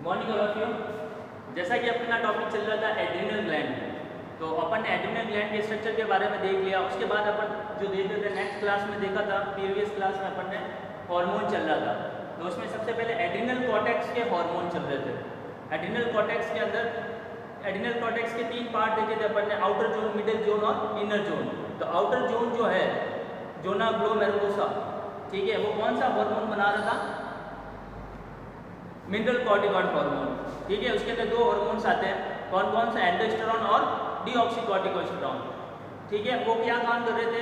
Morning all of you. जैसा कि अपना टॉपिक चल रहा था एड्रिनल ग्लैंड, तो अपन ने एड्रिनल ग्लैंड के स्ट्रक्चर के बारे में देख लिया। उसके बाद अपन जो देख रहे थे नेक्स्ट क्लास में देखा था, प्रीवियस क्लास में अपन ने हार्मोन चल रहा था। तो उसमें सबसे पहले एड्रिनल कॉर्टेक्स के हार्मोन चल रहे थे। एड्रिनल कॉर्टेक्स के अंदर एड्रिनल कॉर्टेक्स के 3 पार्ट देखे थे अपन ने, आउटर जोन, मिडिल जोन और इनर जोन। तो आउटर जोन जो है जोना ग्लोमेरुलोसा, ठीक है, वो कौन सा हार्मोन बना रहा था? मिनरल कॉर्टिकॉइड हार्मोन, ठीक है। उसके अंदर 2 हार्मोन्स आते हैं, कौन कौन सा? एंडोस्टेरोन और डीऑक्सीकॉर्टिकोस्टेरोन, ठीक है। वो क्या काम कर रहे थे?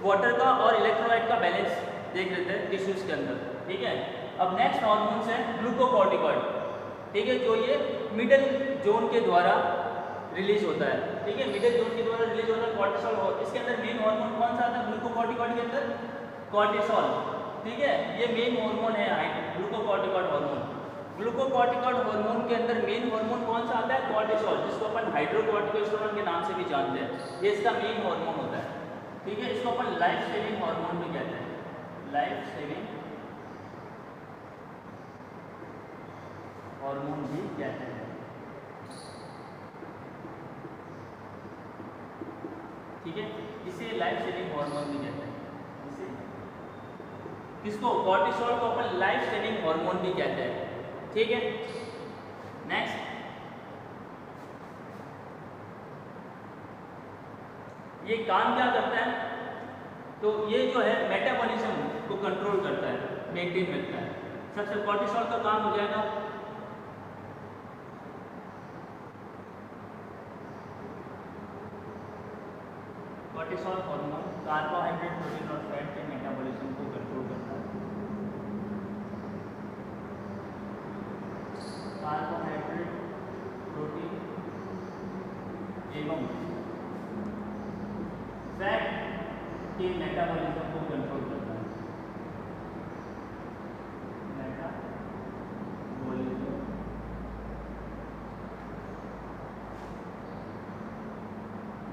वाटर का और इलेक्ट्रोलाइट का बैलेंस देख रहे थे टिश्यूज के अंदर, ठीक है। अब नेक्स्ट हार्मोन्स है ग्लूकोकॉर्टिकॉइड, ठीक है, जो ये मिडिल जोन के द्वारा रिलीज होता है, ठीक है। मिडिल जोन के द्वारा रिलीज होता है कॉर्टिसोल। इसके अंदर मेन हार्मोन कौन सा आता है ग्लूकोकॉर्टिकॉइड के अंदर? कॉर्टिसोल, ठीक है। ये मेन हार्मोन है ग्लूकोकॉर्टिकॉइड हार्मोन। ग्लूकोकॉर्टिकॉइड हार्मोन के अंदर मेन हार्मोन कौन सा आता है? कॉर्टिसोल, जिसको अपन हाइड्रोकॉर्टिकोस्टेरोन के नाम से भी जानते हैं। ये इसका मेन हार्मोन होता है, ठीक है। इसको अपन लाइफ सेविंग हार्मोन भी कहते हैं, लाइफ सेविंग हार्मोन भी कहते हैं, ठीक है। इसे लाइफ सेविंग हार्मोन भी कहते हैं। इसे किसको? कॉर्टिसोल को अपन लाइफ सेविंग हार्मोन भी कहते हैं, ठीक है। नेक्स्ट, ये काम क्या करता है? तो ये जो है मेटाबॉलिज्म को कंट्रोल करता है, मेंटेन रखता है। सबसे कॉर्टिसोल का काम हो जाएगा कॉर्टिसोल हार्मोन कार्बोहाइड्रेट, प्रोटीन और फैट के मेटाबॉलिज्म को कंट्रोल करता है। कार्बोहाइड्रेट, प्रोटीन एवं फैट के मेटाबॉलिज्म को कंट्रोल करता है। मेटाबॉलिज्म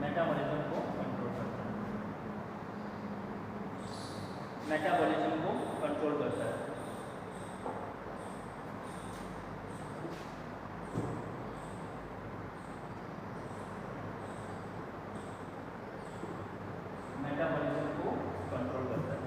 मेटाबॉलिज्म को कंट्रोल करता है, मेटाबॉलिज्म को कंट्रोल करता है। मेटाबॉलिज्म को कंट्रोल करता है,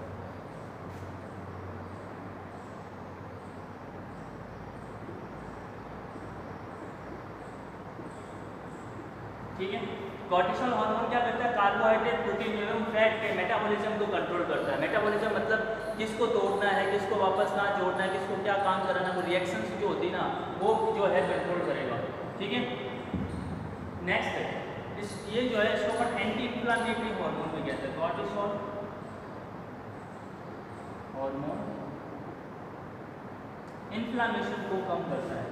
ठीक है। कॉर्टिसोल हार्मोन क्या करता है? कार्बोहाइड्रेट, प्रोटीन एवं फैट के मेटाबॉलिज्म को कंट्रोल करता है। मेटाबॉलिज्म मतलब किसको तोड़ना है, किसको वापस कहाँ जोड़ना है, किसको क्या काम कराना है, वो रिएक्शंस जो होती है ना, वो जो है कंट्रोल करेगा, ठीक है। नेक्स्ट है ये जो है इसको अपन एंटी इंफ्लेमेटरी हार्मोन भी कहते हैं। कॉर्टिसोल हार्मोन इन्फ्लेमेशन को कम करता है,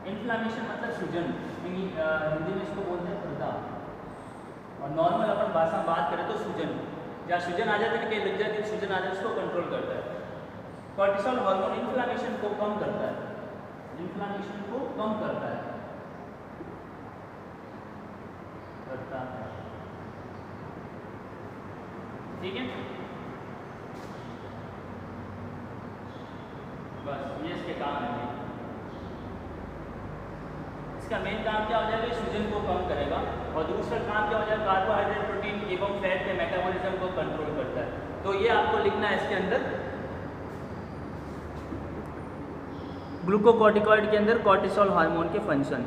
इन्फ्लेमेशन मतलब सूजन, हिंदी में इसको बोलते हैं प्रदाह, और नॉर्मल अपन भाषा में बात करें तो सूजन, जहाँ सूजन आ जाती है, कहीं लग जाती है, सूजन आ जाती है, उसको कंट्रोल करता है। कॉर्टिसोल हार्मोन इन्फ्लेमेशन को कम करता है, इन्फ्लेमेशन को कम करता है, ठीक है। बस ये इसके काम है। इसका मेन काम क्या हो जाएगा? सूजन को कम करेगा, और दूसरा काम क्या हो जाएगा? कार्बोहाइड्रेट, प्रोटीन एवं फैट के मेटाबॉलिज्म को कंट्रोल करता है। तो ये आपको लिखना है इसके अंदर, ग्लूकोकॉर्टिकॉइड के अंदर कॉर्टिसोल हार्मोन के फंक्शन।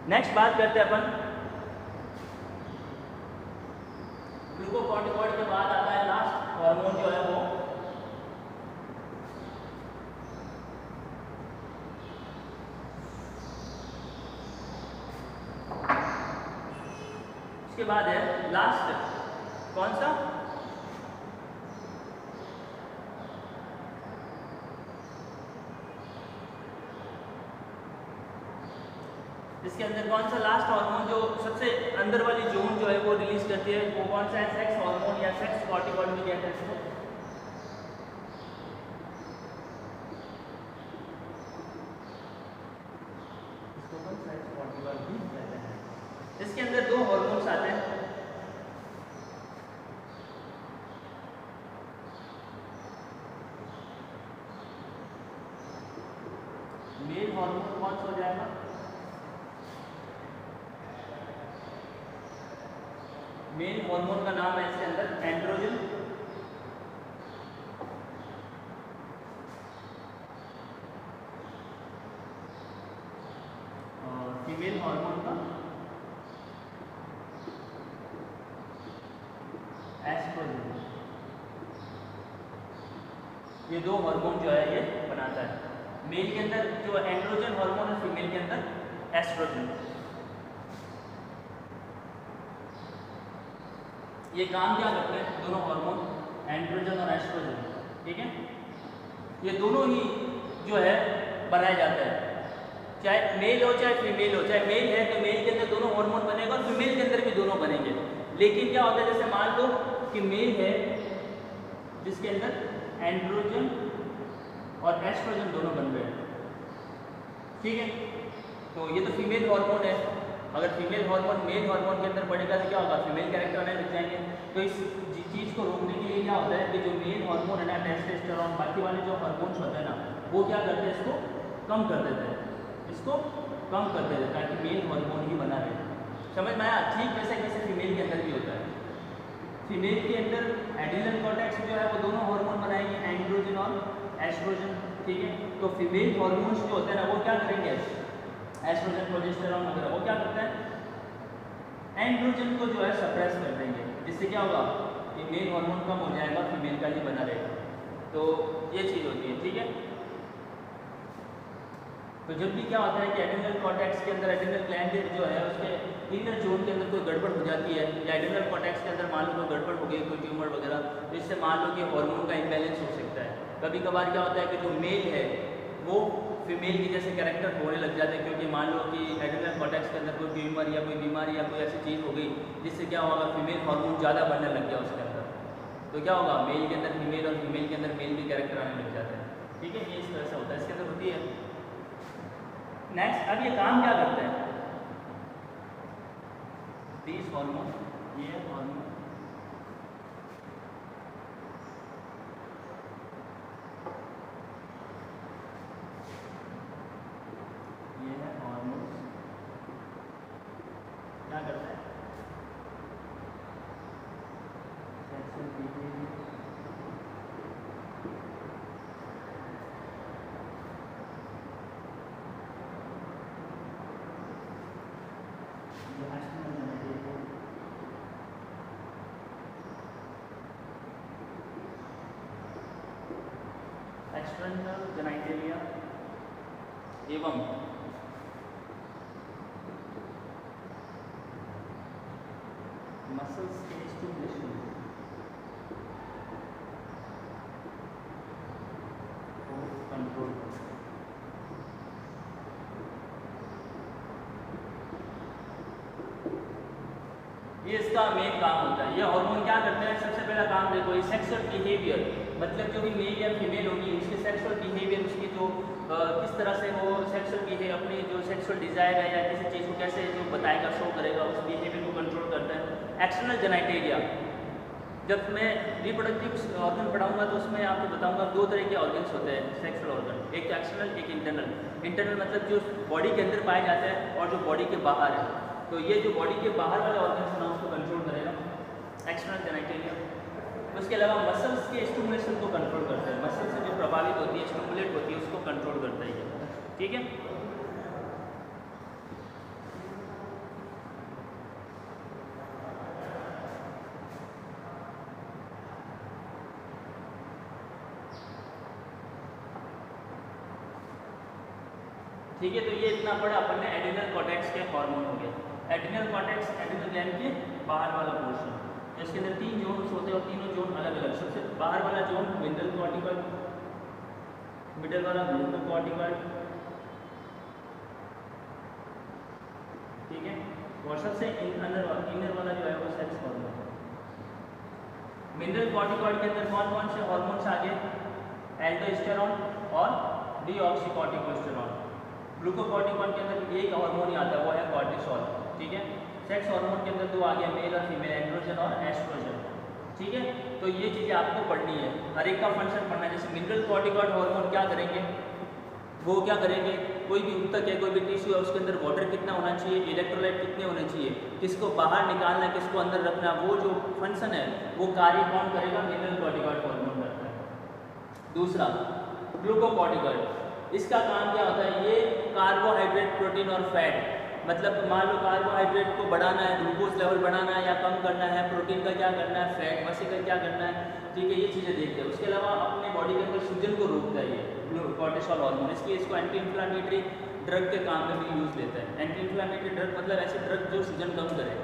नेक्स्ट बात करते हैं अपन ग्लूकोकॉर्टिकॉइड के बाद आता है लास्ट हार्मोन जो है वो इसके बाद है लास्ट, कौन सा? इसके अंदर कौन सा लास्ट हार्मोन जो सबसे अंदर वाली जोन जो है वो रिलीज करती है, वो कौन सा है? सेक्स हार्मोन या सेक्स कॉर्टिकॉइड भी कहते हैं इसको। इसके अंदर 2 हार्मोन्स आते हैं, हार्मोन कौन सा हो जाएगा? मेल हार्मोन का नाम है इसके अंदर एंड्रोजन, और फीमेल हार्मोन का एस्ट्रोजन। ये दो हार्मोन जो है ये बनाता है, मेल के अंदर जो एंड्रोजन हार्मोन है, फीमेल के अंदर एस्ट्रोजन। ये काम क्या करते हैं दोनों हार्मोन, एंड्रोजन और एस्ट्रोजन, ठीक है। ये दोनों ही जो है बनाया जाता है, चाहे मेल हो चाहे फीमेल हो। चाहे मेल है तो मेल के अंदर दोनों हार्मोन बनेगा और फीमेल के अंदर भी दोनों बनेंगे। लेकिन क्या होता है, जैसे मान लो कि मेल है जिसके अंदर एंड्रोजन और एस्ट्रोजन दोनों बन रहे हैं, ठीक है। तो ये तो फीमेल हार्मोन है, अगर फीमेल हार्मोन मेल हार्मोन के अंदर पड़ेगा तो क्या होगा, फीमेल कैरेक्टर आने लग जाएंगे। तो इस चीज़ को रोकने के लिए क्या होता है कि जो मेल हार्मोन है ना, टेस्टोस्टेरोन, बाकी वाले जो हार्मोन्स होते हैं ना, वो क्या करते हैं, इसको कम कर देते हैं, इसको कम कर देते हैं ताकि मेल हार्मोन ही बना रहे। समझ में आया? ठीक वैसे कैसे फीमेल के अंदर भी होता है। फीमेल के अंदर एड्रिनल कॉर्टेक्स जो है वो दोनों हार्मोन बनाएंगे, एंड्रोजन और एस्ट्रोजन, ठीक है। तो फीमेल हार्मोन्स जो होते हैं ना वो क्या करेंगे, एस्ट्रोजन, प्रोजेस्टेरॉन वगैरह, वो क्या करते हैं, एंड्रोजन को जो है सप्रेस कर देंगे, जिससे क्या होगा कि मेल हार्मोन कम हो जाएगा, फीमेल का ही बना रहेगा। तो ये चीज़ होती है, ठीक है। तो जब भी क्या होता है कि एड्रिनल कॉर्टेक्स के अंदर एड्रिनल ग्लैंड जो है उसके इनर जोन के अंदर कोई गड़बड़ हो जाती है, या एड्रिनल कॉर्टेक्स के अंदर मान लो कोई गड़बड़ हो गई, कोई ट्यूमर वगैरह, तो इससे मान लो कि हार्मोन का इम्बैलेंस हो सकता है। कभी कभार क्या होता है कि जो मेल है वो फीमेल की जैसे कैरेक्टर होने लग जाते हैं, क्योंकि मान लो कि एड्रिनल कॉर्टेक्स के अंदर कोई ट्यूमर या कोई बीमारी या कोई ऐसी चीज़ हो गई जिससे क्या होगा, फीमेल हार्मोन ज़्यादा बनने लग गया उसके अंदर, तो क्या होगा, मेल के अंदर फीमेल और फीमेल के अंदर मेल भी कैरेक्टर आने लग जाता है, ठीक है। ये इस तरह से होता है, इसके अंदर होती है। नेक्स्ट, अब ये काम क्या करते हैं, दीज हार्मोन, ये हार्मोन क्या करता है, सेक्सुअल बिहेवियर, एक्सटर्नल जेनिटलिया एवं मसल्स के स्टिमुलेशन को कंट्रोल करता है। ये इसका मेन काम होता है। ये हार्मोन क्या करते हैं, सबसे पहला काम देखो, ये सेक्सुअल बिहेवियर, मतलब जो भी मेल या फीमेल होगी उसके सेक्सुअल बिहेवियर, उसकी जो किस तरह से वो सेक्सुअल बिहेवियर, अपनी जो सेक्सुअल डिज़ायर है या किसी चीज़ को कैसे जो बताएगा, शो करेगा, उस बिहेवियर को कंट्रोल करता है। एक्सटर्नल जेनिटलिया, जब मैं रिप्रोडक्टिव ऑर्गन पढ़ाऊंगा तो उसमें आपको बताऊंगा दो तरह के ऑर्गन्स होते हैं सेक्सुअल ऑर्गन, एक तो एक्सटर्नल, एक इंटरनल। इंटरनल मतलब जो बॉडी के अंदर पाए जाते हैं और जो बॉडी के बाहर है, तो ये जो बॉडी के बाहर वाले ऑर्गन्स है ना उसको कंट्रोल करेगा एक्सटर्नल जेनिटलिया। उसके अलावा मसल्स के स्टिमुलेशन को कंट्रोल करता है, मसल से जो प्रभावित होती है, स्टिमुलेट होती है, उसको कंट्रोल करता है ये, ठीक है। ठीक है, तो ये इतना पड़ा अपन ने एड्रिनल कॉर्टेक्स के हार्मोन हो गया। एड्रिनल कॉर्टेक्स एड्रिनल ग्लैंड के बाहर वाला पोर्शन, इसके अंदर 3 जोन्स होते हैं और तीनों जोन अलग अलग। सबसे बाहर वाला जोन मिडल कॉर्टिकल, मिडल वाला ग्लूकोकॉर्टिकल, ठीक है, और सबसे इनर वाला जो है वो सेक्स हार्मोन। मिडल कॉर्टिकॉइड के अंदर कौन कौन से हार्मोन्स आ गए, एल्डोस्टेरोन और डीऑक्सीकोर्टिकोस्टेरोन। ग्लूकोकॉर्टिकॉइड के अंदर एक हार्मोन ही आता है, वो है कॉर्टिसोल, ठीक है। सेक्स हार्मोन के अंदर 2 आ गया, मेल और फीमेल, एंड्रोजन और एस्ट्रोजन, ठीक है। तो ये चीज़ें आपको पढ़नी है, हर एक का फंक्शन पढ़ना है। जैसे मिनरल कॉर्टिकॉइड हार्मोन क्या करेंगे, वो क्या करेंगे, कोई भी ऊतक है, कोई भी टिश्यू है, उसके अंदर वाटर कितना होना चाहिए, इलेक्ट्रोलाइट कितने होने चाहिए, किसको बाहर निकालना है, किसको अंदर रखना, वो जो फंक्शन है वो कार्य कौन करेगा, मिनरल कॉर्टिकॉइड हार्मोन करता है। दूसरा ग्लूकोकॉर्टिकॉइड, इसका काम क्या होता है, ये कार्बोहाइड्रेट, प्रोटीन और फैट, मतलब मान लो कार्बोहाइड्रेट को बढ़ाना है, ग्लूकोज लेवल बढ़ाना है या कम करना है, प्रोटीन का क्या करना है, फैट मसी का क्या करना है, ठीक है, ये चीज़ें देखते हैं। उसके अलावा अपने बॉडी के अंदर सूजन को रोकता है ये कॉर्टिसोल हार्मोन, इसलिए इसको एंटी इन्फ्लामेटरी ड्रग के काम में भी यूज़ लेता है। एंटी इन्फ्लामेटरी ड्रग मतलब ऐसे ड्रग जो सूजन कम करे,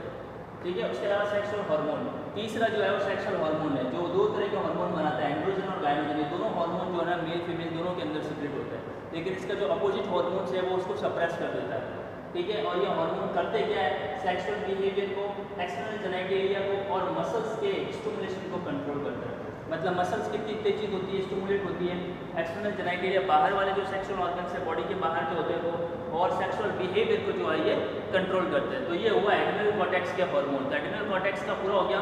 ठीक है। उसके अलावा सेक्सुअल हार्मोन, तीसरा जो है वो सेक्सुअल हार्मोन है, जो दो तरह के हार्मोन बनाता है, एंड्रोजन और गायनोजन। ये दोनों हार्मोन जो है ना मेल फीमेल दोनों के अंदर सीक्रेट होता है, लेकिन इसका जो अपोजिट हार्मोन है वो उसको सप्रेस कर देता है, ठीक है। और ये हार्मोन करते क्या है, सेक्सुअल बिहेवियर को, एक्सटर्नल जेनिटलिया को और मसल्स के स्टिमुलेशन को कंट्रोल करता है। मतलब मसल्स कितनी तेजी होती है, स्टिमुलेट होती है, एक्सटर्नल जेनिटलिया बाहर वाले जो सेक्सुअल ऑर्गन्स है बॉडी के बाहर जो होते हैं वो, और सेक्सुअल बिहेवियर को जो है ये कंट्रोल करते हैं। तो ये हुआ एड्रिनल कॉर्टेक्स के हार्मोन। तो एड्रिनल कॉर्टेक्स का पूरा हो गया।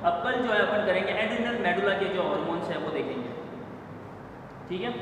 अब कल जो है अपन करेंगे एड्रिनल मेडुला के जो हार्मोन्स है वो देखेंगे, ठीक है।